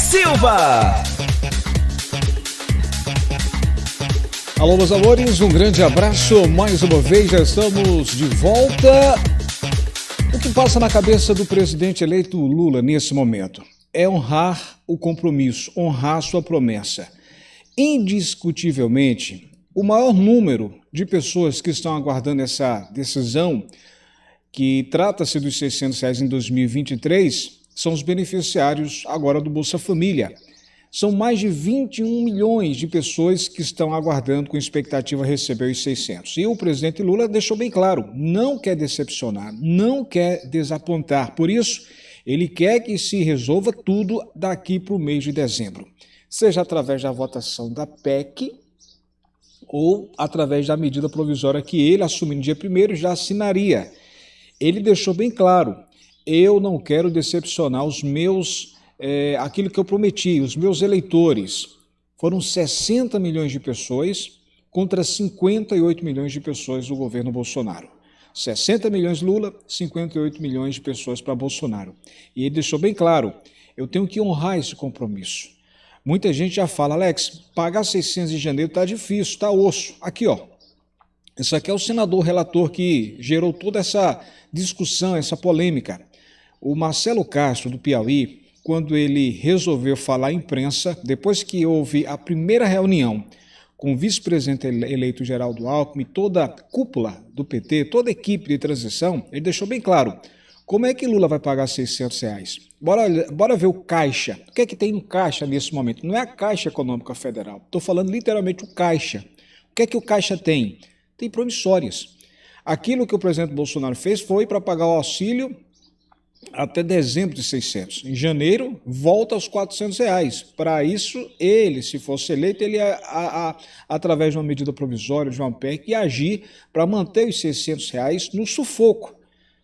Silva. Alô, meus amores, um grande abraço. Mais uma vez já estamos de volta. O que passa na cabeça do presidente eleito Lula nesse momento é honrar o compromisso, honrar sua promessa. Indiscutivelmente, o maior número de pessoas que estão aguardando essa decisão, que trata-se dos R$600 em 2023, são os beneficiários agora do Bolsa Família. São mais de 21 milhões de pessoas que estão aguardando com expectativa a receber os 600. E o presidente Lula deixou bem claro, não quer decepcionar, não quer desapontar. Por isso, ele quer que se resolva tudo daqui para o mês de dezembro. Seja através da votação da PEC ou através da medida provisória que ele, assumindo dia 1º, já assinaria. Ele deixou bem claro, eu não quero decepcionar os meus... aquilo que eu prometi, os meus eleitores. Foram 60 milhões de pessoas contra 58 milhões de pessoas do governo Bolsonaro. 60 milhões Lula, 58 milhões de pessoas para Bolsonaro. E ele deixou bem claro, eu tenho que honrar esse compromisso. Muita gente já fala, Alex, pagar 600 de janeiro está difícil, está osso. Aqui, ó. Esse aqui é o senador relator que gerou toda essa discussão, essa polêmica. O Marcelo Castro, do Piauí, quando ele resolveu falar à imprensa, depois que houve a primeira reunião com o vice-presidente eleito Geraldo Alckmin, toda a cúpula do PT, toda a equipe de transição, ele deixou bem claro, como é que Lula vai pagar R$600? Bora ver o caixa. O que é que tem no caixa nesse momento? Não é a Caixa Econômica Federal, estou falando literalmente o caixa. O que é que o caixa tem? Tem promissórias. Aquilo que o presidente Bolsonaro fez foi para pagar o auxílio até dezembro de 600. Em janeiro, volta aos R$400. Para isso, ele, se fosse eleito, ele ia, através de uma medida provisória, de uma PEC, ia agir para manter os R$600 no sufoco.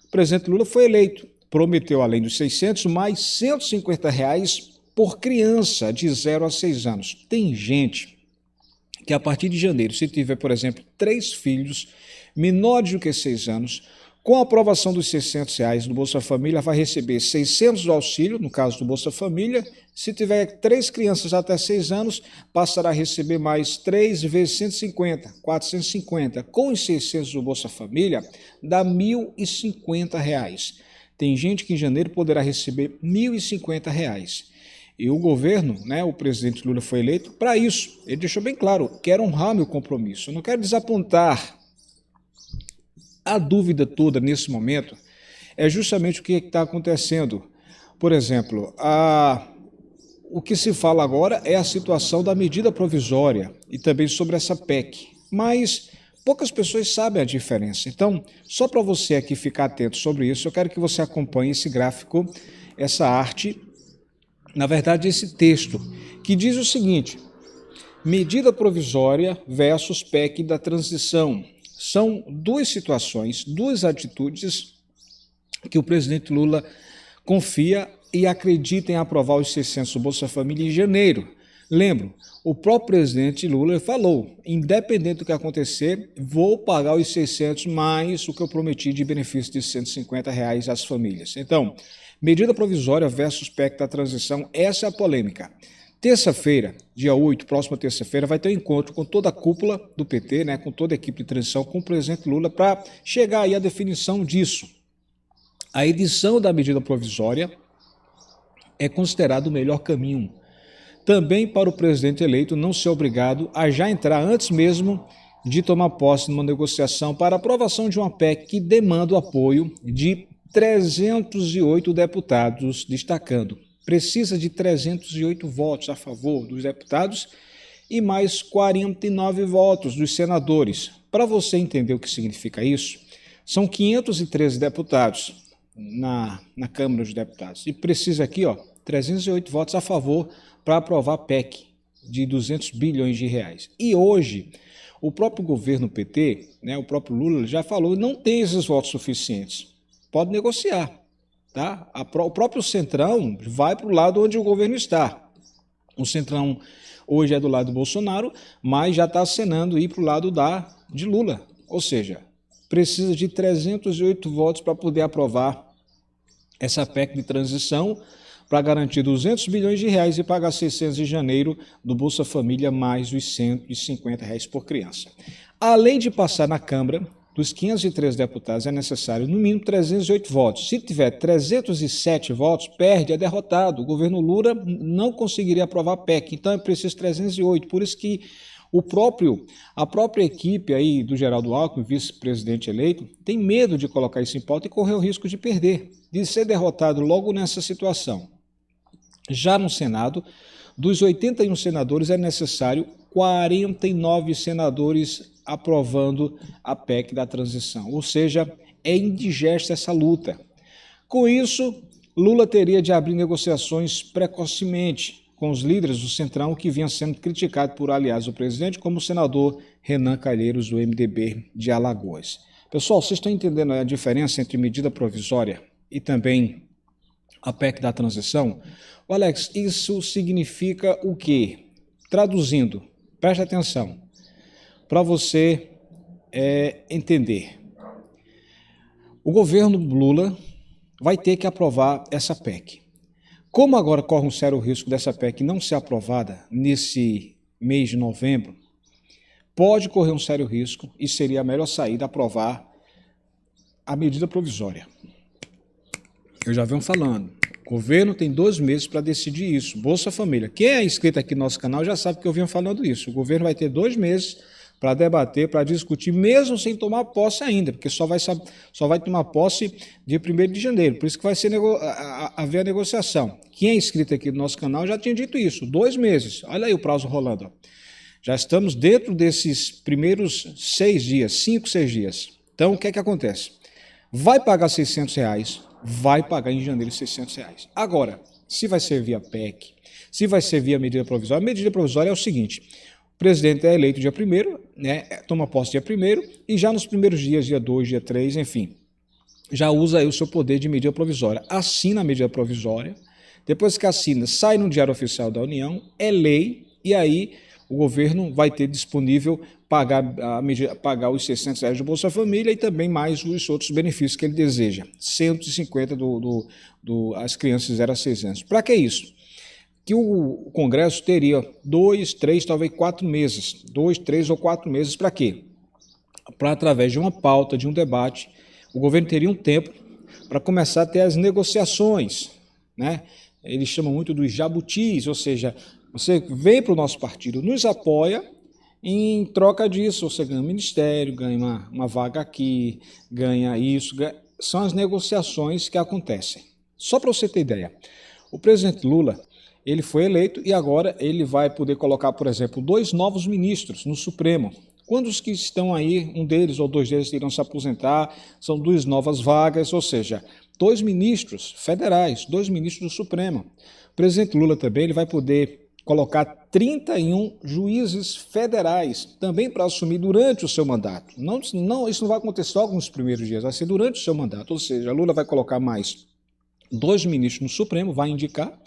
O presidente Lula foi eleito, prometeu, além dos 600, mais R$150 por criança de 0 a 6 anos. Tem gente que, a partir de janeiro, se tiver, por exemplo, 3 filhos menores do que 6 anos, com a aprovação dos R$600 do Bolsa Família, vai receber 600 do auxílio, no caso do Bolsa Família. Se tiver 3 crianças até 6 anos, passará a receber mais 3 vezes 150, 450. Com os 600 do Bolsa Família, dá R$1.050. Tem gente que em janeiro poderá receber R$1.050. E o governo, o presidente Lula foi eleito para isso. Ele deixou bem claro, quero honrar meu compromisso, eu não quero desapontar. A dúvida toda nesse momento é justamente o que está acontecendo. Por exemplo, o que se fala agora é a situação da medida provisória e também sobre essa PEC, mas poucas pessoas sabem a diferença. Então, só para você aqui ficar atento sobre isso, eu quero que você acompanhe esse gráfico, essa arte, na verdade esse texto, que diz o seguinte, medida provisória versus PEC da transição. São duas situações, duas atitudes que o presidente Lula confia e acredita em aprovar os 600 do Bolsa Família em janeiro. Lembro, o próprio presidente Lula falou, independente do que acontecer, vou pagar os 600 mais o que eu prometi de benefício de R$150 às famílias. Então, medida provisória versus PEC da transição, essa é a polêmica. Terça-feira, dia 8, próxima terça-feira, vai ter um encontro com toda a cúpula do PT, com toda a equipe de transição, com o presidente Lula, para chegar aí à definição disso. A edição da medida provisória é considerado o melhor caminho. Também para o presidente eleito não ser obrigado a já entrar antes mesmo de tomar posse numa negociação para aprovação de uma PEC que demanda o apoio de 308 deputados, destacando. Precisa de 308 votos a favor dos deputados e mais 49 votos dos senadores. Para você entender o que significa isso, são 513 deputados na Câmara dos Deputados. E precisa aqui, 308 votos a favor para aprovar a PEC de 200 bilhões de reais. E hoje, o próprio governo PT, o próprio Lula já falou, não tem esses votos suficientes. Pode negociar. Tá? O próprio Centrão vai para o lado onde o governo está. O Centrão hoje é do lado do Bolsonaro, mas já está acenando ir para o lado de Lula. Ou seja, precisa de 308 votos para poder aprovar essa PEC de transição para garantir 200 bilhões de reais e pagar 600 de janeiro do Bolsa Família, mais os 150 reais por criança. Além de passar na Câmara, dos 503 deputados é necessário no mínimo 308 votos. Se tiver 307 votos, perde, é derrotado. O governo Lula não conseguiria aprovar a PEC, então é preciso 308. Por isso que a própria equipe aí do Geraldo Alckmin, vice-presidente eleito, tem medo de colocar isso em pauta e correr o risco de perder, de ser derrotado logo nessa situação. Já no Senado, dos 81 senadores é necessário 49 senadores aprovando a PEC da transição, ou seja, é indigesta essa luta. Com isso, Lula teria de abrir negociações precocemente com os líderes do Centrão, que vinha sendo criticado por aliados do presidente, como o senador Renan Calheiros, do MDB de Alagoas. Pessoal, vocês estão entendendo a diferença entre medida provisória e também a PEC da transição? O Alex, isso significa o quê? Traduzindo, preste atenção, para você entender. O governo Lula vai ter que aprovar essa PEC. Como agora corre um sério risco dessa PEC não ser aprovada nesse mês de novembro, pode correr um sério risco e seria a melhor saída aprovar a medida provisória. Eu já venho falando, o governo tem 2 meses para decidir isso. Bolsa Família. Quem é inscrito aqui no nosso canal já sabe que eu venho falando isso. O governo vai ter 2 meses para debater, para discutir, mesmo sem tomar posse ainda, porque só vai tomar posse dia 1º de janeiro, por isso que vai ser haver a negociação. Quem é inscrito aqui no nosso canal já tinha dito isso, 2 meses, olha aí o prazo rolando. Ó. Já estamos dentro desses primeiros 6 dias, 5, 6 dias. Então, o que é que acontece? Vai pagar 600 reais, vai pagar em janeiro 600 reais. Agora, se vai ser via PEC, se vai ser via medida provisória, a medida provisória é o seguinte: o presidente é eleito dia 1º, né, toma posse dia 1º, e já nos primeiros dias, dia 2, dia 3, enfim, já usa aí o seu poder de medida provisória. Assina a medida provisória, depois que assina, sai no Diário Oficial da União, é lei, e aí o governo vai ter disponível pagar os 600 reais do Bolsa Família e também mais os outros benefícios que ele deseja, 150 as crianças de 0 a 6 anos. Para que isso? Que o Congresso teria 2, 3, talvez 4 meses. 2, 3 ou 4 meses para quê? Para, através de uma pauta, de um debate, o governo teria um tempo para começar a ter as negociações, né? Eles chamam muito dos jabutis, ou seja, você vem para o nosso partido, nos apoia, em troca disso você ganha um ministério, ganha uma vaga aqui, ganha isso, são as negociações que acontecem. Só para você ter ideia, o presidente Lula, ele foi eleito e agora ele vai poder colocar, por exemplo, 2 novos ministros no Supremo. Quando os que estão aí, um deles ou 2 deles irão se aposentar, são 2 novas vagas, ou seja, 2 ministros federais, 2 ministros do Supremo. O presidente Lula também ele vai poder colocar 31 juízes federais, também para assumir durante o seu mandato. Isso não vai acontecer logo nos primeiros dias, vai ser durante o seu mandato, ou seja, Lula vai colocar mais 2 ministros no Supremo, vai indicar,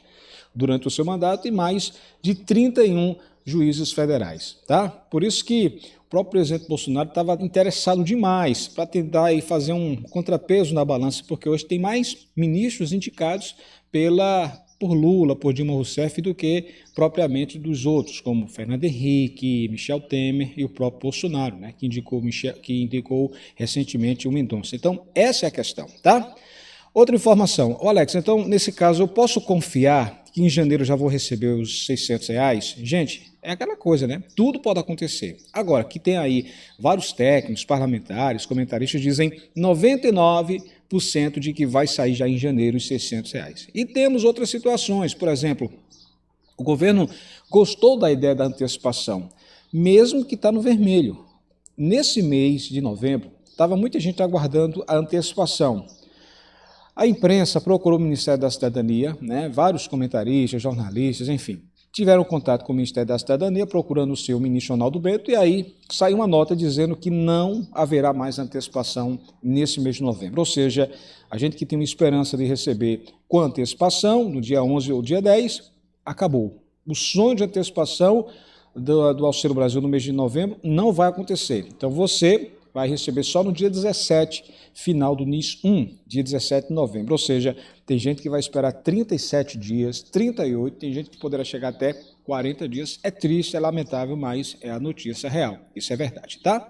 durante o seu mandato, e mais de 31 juízes federais. Tá? Por isso que o próprio presidente Bolsonaro estava interessado demais para tentar aí fazer um contrapeso na balança, porque hoje tem mais ministros indicados por Lula, por Dilma Rousseff, do que propriamente dos outros, como Fernando Henrique, Michel Temer e o próprio Bolsonaro, né, que indicou recentemente o Mendonça. Então, essa é a questão. Tá? Outra informação. Alex, então, nesse caso, eu posso confiar que em janeiro eu já vou receber os 600 reais? Gente, é aquela coisa, né? Tudo pode acontecer. Agora, que tem aí vários técnicos, parlamentares, comentaristas dizem 99% de que vai sair já em janeiro os 600 reais. E temos outras situações, por exemplo, o governo gostou da ideia da antecipação, mesmo que está no vermelho. Nesse mês de novembro, estava muita gente aguardando a antecipação. A imprensa procurou o Ministério da Cidadania, né? Vários comentaristas, jornalistas, enfim, tiveram contato com o Ministério da Cidadania, procurando o seu ministro Ronaldo Bento, e aí saiu uma nota dizendo que não haverá mais antecipação nesse mês de novembro. Ou seja, a gente que tem uma esperança de receber com antecipação, no dia 11 ou dia 10, acabou. O sonho de antecipação do Auxílio Brasil no mês de novembro não vai acontecer. Então você vai receber só no dia 17, final do NIS 1, dia 17 de novembro. Ou seja, tem gente que vai esperar 37 dias, 38, tem gente que poderá chegar até 40 dias. É triste, é lamentável, mas é a notícia real. Isso é verdade, tá?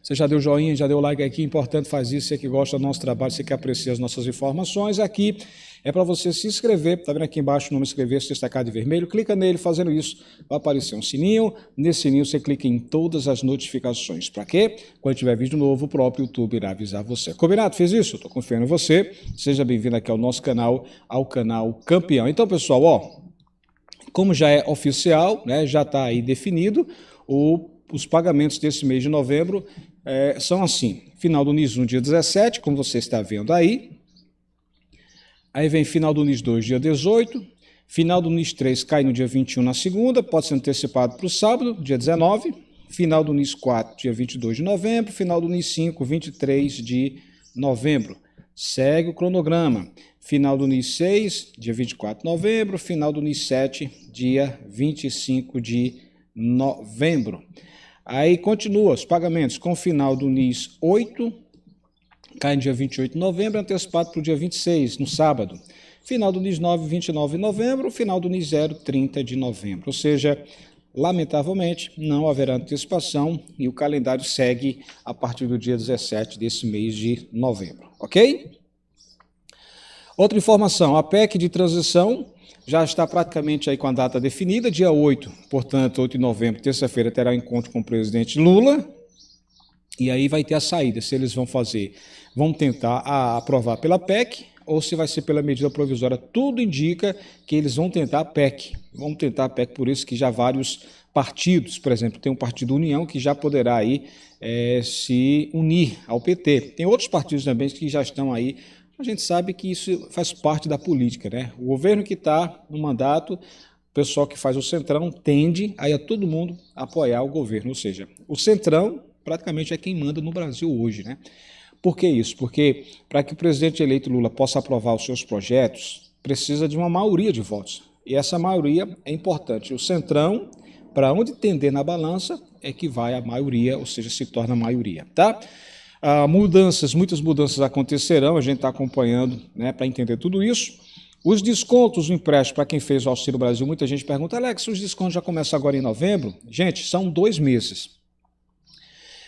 Você já deu joinha, já deu like aqui, importante fazer isso, você que gosta do nosso trabalho, você que aprecia as nossas informações, aqui é para você se inscrever, tá vendo aqui embaixo o nome inscrever, destacado de vermelho, clica nele, fazendo isso, vai aparecer um sininho, nesse sininho você clica em todas as notificações, para quê? Quando tiver vídeo novo, o próprio YouTube irá avisar você. Combinado? Fez isso? Estou confiando em você, seja bem-vindo aqui ao nosso canal, ao canal Campeão. Então, pessoal, ó, como já é oficial, né, já está aí definido, os pagamentos desse mês de novembro são assim, final do NIS 1, dia 17, como você está vendo aí. Aí vem final do NIS 2, dia 18. Final do NIS 3 cai no dia 21 na segunda, pode ser antecipado para o sábado, dia 19. Final do NIS 4, dia 22 de novembro. Final do NIS 5, 23 de novembro. Segue o cronograma. Final do NIS 6, dia 24 de novembro. Final do NIS 7, dia 25 de novembro. Aí continua os pagamentos com o final do NIS 8, cai no dia 28 de novembro, antecipado para o dia 26, no sábado. Final do NIS 9, 29 de novembro, final do NIS 0, 30 de novembro. Ou seja, lamentavelmente, não haverá antecipação e o calendário segue a partir do dia 17 desse mês de novembro, ok? Outra informação, a PEC de transição já está praticamente aí com a data definida, dia 8, portanto, 8 de novembro, terça-feira, terá um encontro com o presidente Lula, e aí vai ter a saída, se eles vão tentar aprovar pela PEC, ou se vai ser pela medida provisória. Tudo indica que eles vão tentar a PEC, por isso que já vários partidos, por exemplo, tem um partido União que já poderá aí se unir ao PT. Tem outros partidos também que já estão aí. A gente sabe que isso faz parte da política, né? O governo que está no mandato, o pessoal que faz o Centrão, tende a todo mundo apoiar o governo, ou seja, o Centrão praticamente é quem manda no Brasil hoje, né? Por que isso? Porque para que o presidente eleito Lula possa aprovar os seus projetos, precisa de uma maioria de votos. E essa maioria é importante. O Centrão, para onde tender na balança, é que vai a maioria, ou seja, se torna a maioria, tá? Muitas mudanças acontecerão, a gente está acompanhando, né, para entender tudo isso. Os descontos, o empréstimo para quem fez o Auxílio Brasil, muita gente pergunta, Alex, os descontos já começam agora em novembro? Gente, são 2 meses.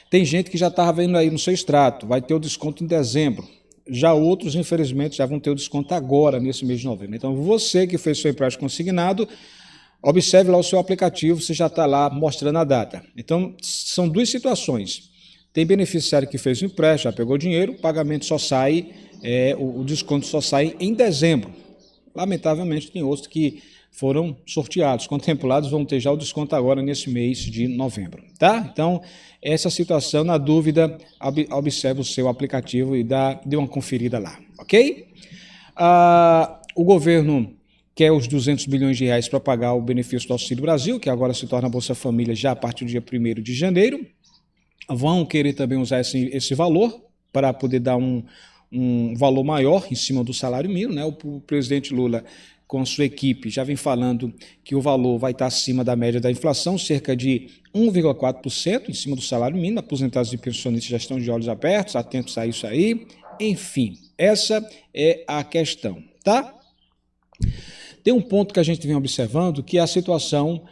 Tem gente que já estava vendo aí no seu extrato, vai ter o desconto em dezembro. Já outros, infelizmente, já vão ter o desconto agora, nesse mês de novembro. Então, você que fez seu empréstimo consignado, observe lá o seu aplicativo, você já está lá mostrando a data. Então, são 2 situações. Tem beneficiário que fez o empréstimo, já pegou dinheiro, o pagamento só sai, o desconto só sai em dezembro. Lamentavelmente, tem outros que foram sorteados, contemplados, vão ter já o desconto agora nesse mês de novembro, tá? Então, essa situação, na dúvida, observe o seu aplicativo e dê uma conferida lá, ok? O governo quer os 200 bilhões de reais para pagar o benefício do Auxílio Brasil, que agora se torna Bolsa Família já a partir do dia 1º de janeiro. Vão querer também usar esse valor para poder dar um valor maior em cima do salário mínimo, né? O presidente Lula, com a sua equipe, já vem falando que o valor vai estar acima da média da inflação, cerca de 1,4% em cima do salário mínimo. Aposentados e pensionistas já estão de olhos abertos, atentos a isso aí. Enfim, essa é a questão, tá? Tem um ponto que a gente vem observando, que é a situação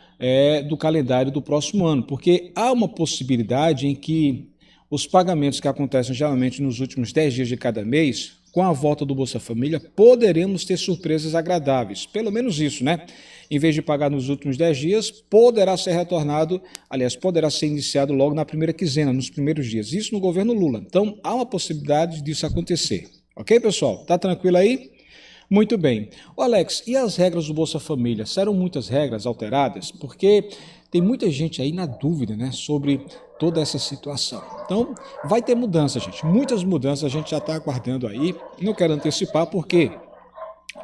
do calendário do próximo ano, porque há uma possibilidade em que os pagamentos que acontecem geralmente nos últimos 10 dias de cada mês, com a volta do Bolsa Família, poderemos ter surpresas agradáveis. Pelo menos isso, né? Em vez de pagar nos últimos 10 dias, poderá ser retornado, aliás, poderá ser iniciado logo na primeira quinzena, nos primeiros dias. Isso no governo Lula. Então, há uma possibilidade disso acontecer. Ok, pessoal? Tá tranquilo aí? Muito bem. Ô Alex, e as regras do Bolsa Família? Serão muitas regras alteradas? Porque tem muita gente aí na dúvida, né, sobre toda essa situação. Então, vai ter mudança, gente. Muitas mudanças a gente já está aguardando aí. Não quero antecipar porque,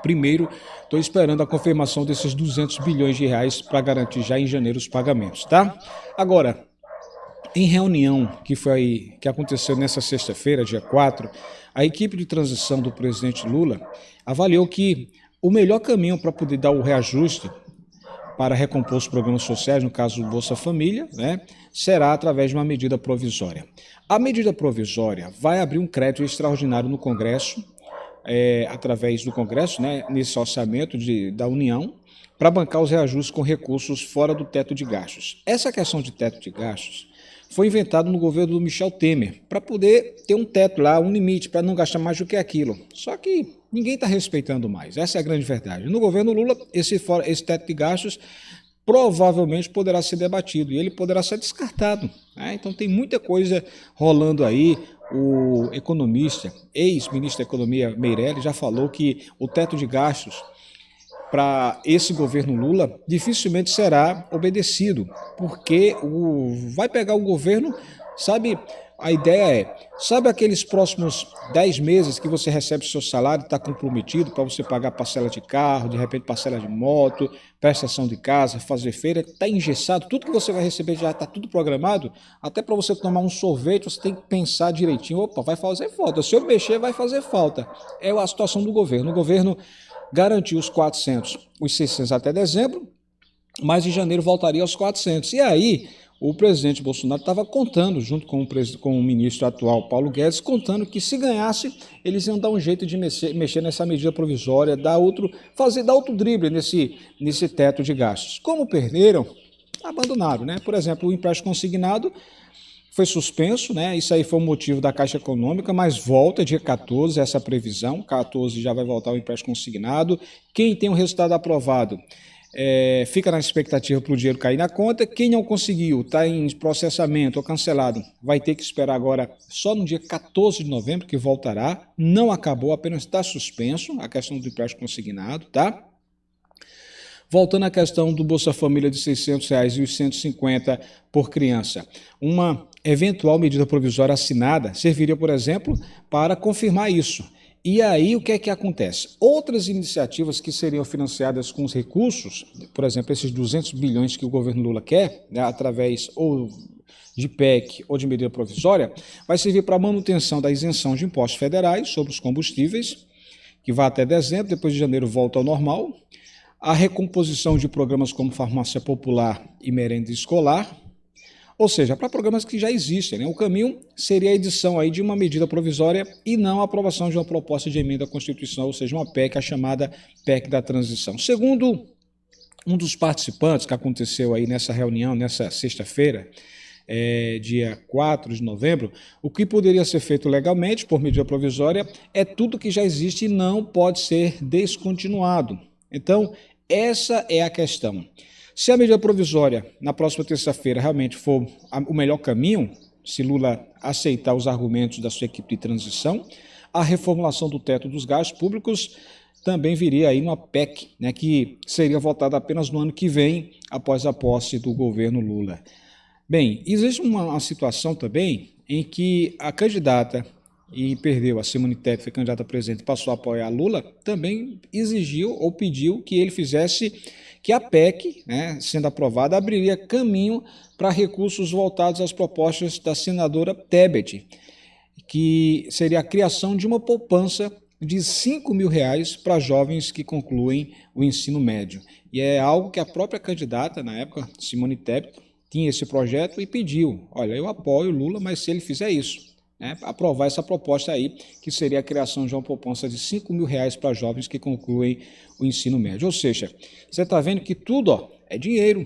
primeiro, estou esperando a confirmação desses 200 bilhões de reais para garantir já em janeiro os pagamentos, tá? Agora, em reunião que aconteceu nessa sexta-feira, dia 4, a equipe de transição do presidente Lula avaliou que o melhor caminho para poder dar o reajuste para recompor os programas sociais, no caso do Bolsa Família, né, será através de uma medida provisória. A medida provisória vai abrir um crédito extraordinário no Congresso, através do Congresso, né, nesse orçamento da União, para bancar os reajustes com recursos fora do teto de gastos. Essa questão de teto de gastos foi inventada no governo do Michel Temer, para poder ter um teto lá, um limite, para não gastar mais do que aquilo. Só que ninguém está respeitando mais, essa é a grande verdade. No governo Lula, esse teto de gastos provavelmente poderá ser debatido e ele poderá ser descartado, né? Então tem muita coisa rolando aí. O economista, ex-ministro da Economia Meirelles, já falou que o teto de gastos para esse governo Lula dificilmente será obedecido, porque vai pegar o governo, sabe, a ideia sabe aqueles próximos 10 meses que você recebe seu salário e está comprometido para você pagar parcela de carro, de repente parcela de moto, prestação de casa, fazer feira, está engessado, tudo que você vai receber já está tudo programado, até para você tomar um sorvete você tem que pensar direitinho, opa, vai fazer falta, se eu mexer vai fazer falta. É a situação do governo. O governo garantiu os 400, os 600 até dezembro, mas em janeiro voltaria aos 400. E aí o presidente Bolsonaro estava contando, junto com o ministro atual, Paulo Guedes, contando que se ganhasse, eles iam dar um jeito de mexer nessa medida provisória, dar outro drible nesse teto de gastos. Como perderam, abandonaram, né? Por exemplo, o empréstimo consignado foi suspenso, né? Isso aí foi o motivo da Caixa Econômica, mas volta dia 14 essa previsão, 14 já vai voltar o empréstimo consignado. Quem tem o resultado aprovado fica na expectativa para o dinheiro cair na conta. Quem não conseguiu, está em processamento ou cancelado, vai ter que esperar agora só no dia 14 de novembro que voltará. Não acabou, apenas está suspenso a questão do empréstimo consignado, tá? Voltando à questão do Bolsa Família de R$600 e os 150 por criança, uma eventual medida provisória assinada serviria, por exemplo, para confirmar isso. E aí o que é que acontece? Outras iniciativas que seriam financiadas com os recursos, por exemplo, esses 200 bilhões que o governo Lula quer, né, através ou de PEC ou de medida provisória, vai servir para a manutenção da isenção de impostos federais sobre os combustíveis, que vai até dezembro, depois de janeiro volta ao normal, a recomposição de programas como farmácia popular e merenda escolar, ou seja, para programas que já existem, né? O caminho seria a edição aí de uma medida provisória e não a aprovação de uma proposta de emenda à Constituição, ou seja, uma PEC, a chamada PEC da transição. Segundo um dos participantes que aconteceu aí nessa reunião, nessa sexta-feira, dia 4 de novembro, o que poderia ser feito legalmente por medida provisória é tudo que já existe e não pode ser descontinuado. Então, essa é a questão. Se a medida provisória, na próxima terça-feira, realmente for o melhor caminho, se Lula aceitar os argumentos da sua equipe de transição, a reformulação do teto dos gastos públicos também viria aí numa PEC, né, que seria votada apenas no ano que vem, após a posse do governo Lula. Bem, existe uma situação também em que a candidata, e perdeu, a Simone Tebet, foi candidata a presidente, passou a apoiar Lula, também exigiu ou pediu que ele fizesse que a PEC, né, sendo aprovada, abriria caminho para recursos voltados às propostas da senadora Tebet, que seria a criação de uma poupança de R$5.000 para jovens que concluem o ensino médio. E é algo que a própria candidata, na época, Simone Tebet, tinha esse projeto e pediu, olha, eu apoio Lula, mas se ele fizer isso, né, aprovar essa proposta aí, que seria a criação de uma poupança de R$5.000 para jovens que concluem o ensino médio. Ou seja, você está vendo que tudo é dinheiro,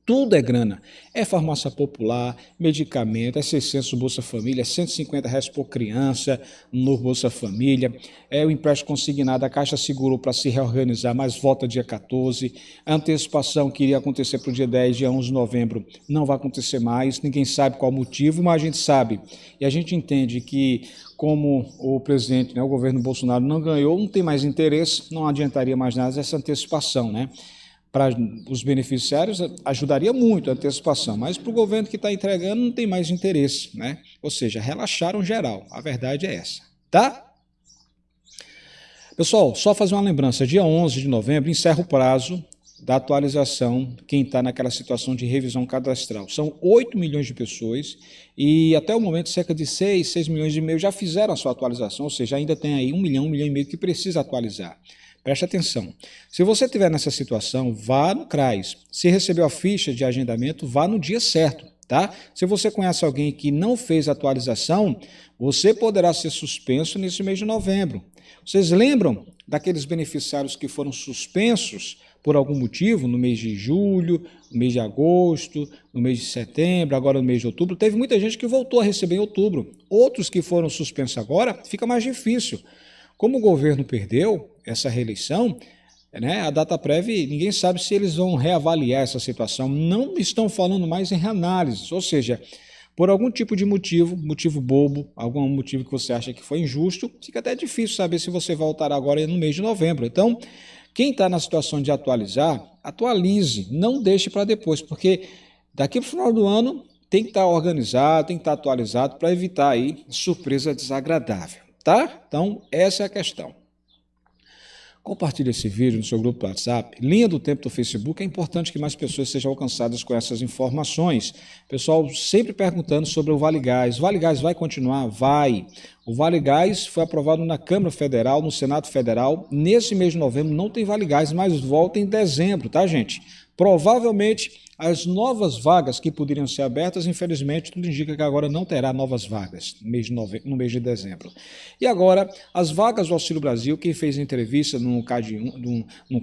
tudo é grana. É farmácia popular, medicamento, é 600 do Bolsa Família, é R$150 por criança no Bolsa Família, é o empréstimo consignado, a Caixa segurou para se reorganizar, mas volta dia 14, a antecipação que iria acontecer para o dia 10, dia 11 de novembro, não vai acontecer mais, ninguém sabe qual o motivo, mas a gente sabe, e a gente entende que como o presidente, né, o governo Bolsonaro não ganhou, não tem mais interesse, não adiantaria mais nada essa antecipação, né? Para os beneficiários ajudaria muito a antecipação, mas para o governo que está entregando não tem mais interesse, né? Ou seja, relaxaram geral, a verdade é essa, tá? Pessoal, só fazer uma lembrança, dia 11 de novembro encerra o prazo da atualização, quem está naquela situação de revisão cadastral. São 8 milhões de pessoas e até o momento cerca de 6 milhões e meio já fizeram a sua atualização, ou seja, ainda tem aí 1 milhão e meio que precisa atualizar. Preste atenção. Se você estiver nessa situação, vá no CRAS. Se recebeu a ficha de agendamento, vá no dia certo, tá? Se você conhece alguém que não fez atualização, você poderá ser suspenso nesse mês de novembro. Vocês lembram daqueles beneficiários que foram suspensos por algum motivo no mês de julho, no mês de agosto, no mês de setembro, agora no mês de outubro? Teve muita gente que voltou a receber em outubro. Outros que foram suspensos agora, fica mais difícil. Como o governo perdeu essa reeleição, né, a data prévia, ninguém sabe se eles vão reavaliar essa situação. Não estão falando mais em reanálise, ou seja, por algum tipo de motivo bobo, algum motivo que você acha que foi injusto, fica até difícil saber se você voltará agora no mês de novembro. Então, quem está na situação de atualizar, atualize, não deixe para depois, porque daqui para o final do ano tem que estar organizado, tem que estar atualizado para evitar aí surpresa desagradável. Tá? Então, essa é a questão. Compartilhe esse vídeo no seu grupo do WhatsApp. Linha do Tempo do Facebook. É importante que mais pessoas sejam alcançadas com essas informações. Pessoal sempre perguntando sobre o Vale Gás. O Vale Gás vai continuar? Vai. O Vale Gás foi aprovado na Câmara Federal, no Senado Federal. Nesse mês de novembro não tem Vale Gás, mas volta em dezembro, tá, gente? Provavelmente as novas vagas que poderiam ser abertas, infelizmente, tudo indica que agora não terá novas vagas no mês de dezembro. E agora, as vagas do Auxílio Brasil, quem fez entrevista no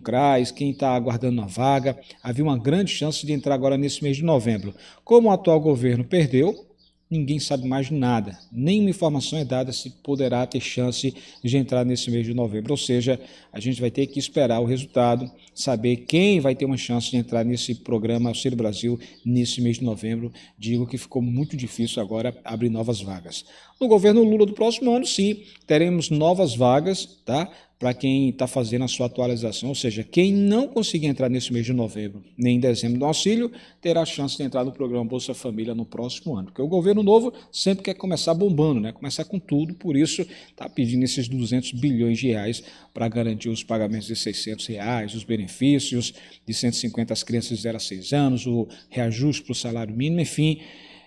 CRAS, quem está aguardando a vaga, havia uma grande chance de entrar agora nesse mês de novembro. Como o atual governo perdeu, ninguém sabe mais nada, nenhuma informação é dada se poderá ter chance de entrar nesse mês de novembro, ou seja, a gente vai ter que esperar o resultado, saber quem vai ter uma chance de entrar nesse programa Auxílio Brasil nesse mês de novembro. Digo que ficou muito difícil agora abrir novas vagas. No governo Lula do próximo ano, sim, teremos novas vagas, tá? Para quem está fazendo a sua atualização, ou seja, quem não conseguir entrar nesse mês de novembro nem em dezembro do auxílio, terá a chance de entrar no programa Bolsa Família no próximo ano, porque o governo novo sempre quer começar bombando, né? Começar com tudo, por isso está pedindo esses 200 bilhões de reais para garantir os pagamentos de R$600, os benefícios de 150 às crianças de 0 a 6 anos, o reajuste para o salário mínimo, enfim,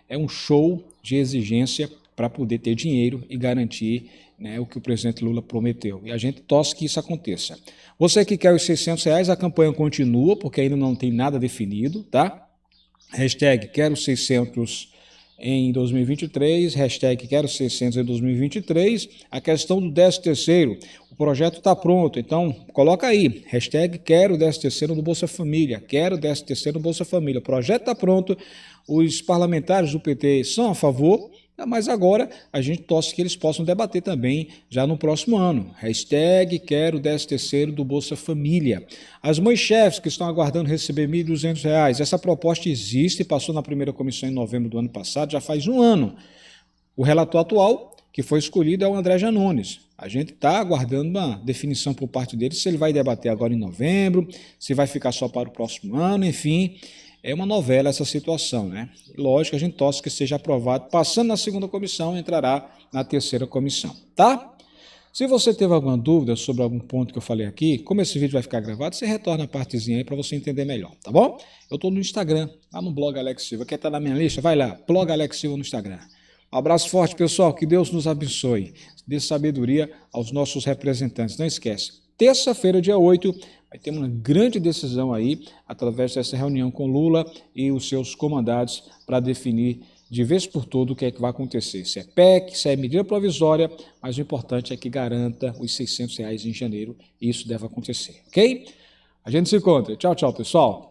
é um show de exigência para poder ter dinheiro e garantir, né, o que o presidente Lula prometeu. E a gente torce que isso aconteça. Você que quer os R$600, a campanha continua, porque ainda não tem nada definido, tá? Hashtag quero 600 em 2023, hashtag quero 600 em 2023. A questão do 13º, o projeto está pronto, então coloca aí, hashtag quero 13º no Bolsa Família, quero 13º no Bolsa Família. O projeto está pronto, os parlamentares do PT são a favor, mas agora a gente torce que eles possam debater também já no próximo ano. Hashtag quero 13º do Bolsa Família. As mães-chefes que estão aguardando receber R$ 1.200, essa proposta existe, passou na primeira comissão em novembro do ano passado, já faz um ano. O relator atual que foi escolhido é o André Janones. A gente está aguardando uma definição por parte dele, se ele vai debater agora em novembro, se vai ficar só para o próximo ano, enfim. É uma novela essa situação, né? Lógico, a gente torce que seja aprovado. Passando na segunda comissão, entrará na terceira comissão, tá? Se você teve alguma dúvida sobre algum ponto que eu falei aqui, como esse vídeo vai ficar gravado, você retorna a partezinha aí para você entender melhor, tá bom? Eu estou no Instagram, lá no blog Alex Silva. Quer estar na minha lista? Vai lá, blog Alex Silva no Instagram. Um abraço forte, pessoal. Que Deus nos abençoe. Dê sabedoria aos nossos representantes. Não esquece, terça-feira, dia 8, vai ter uma grande decisão aí, através dessa reunião com Lula e os seus comandados, para definir de vez por todo o que é que vai acontecer. Se é PEC, se é medida provisória, mas o importante é que garanta os R$600 em janeiro, e isso deve acontecer, ok? A gente se encontra. Tchau, tchau, pessoal.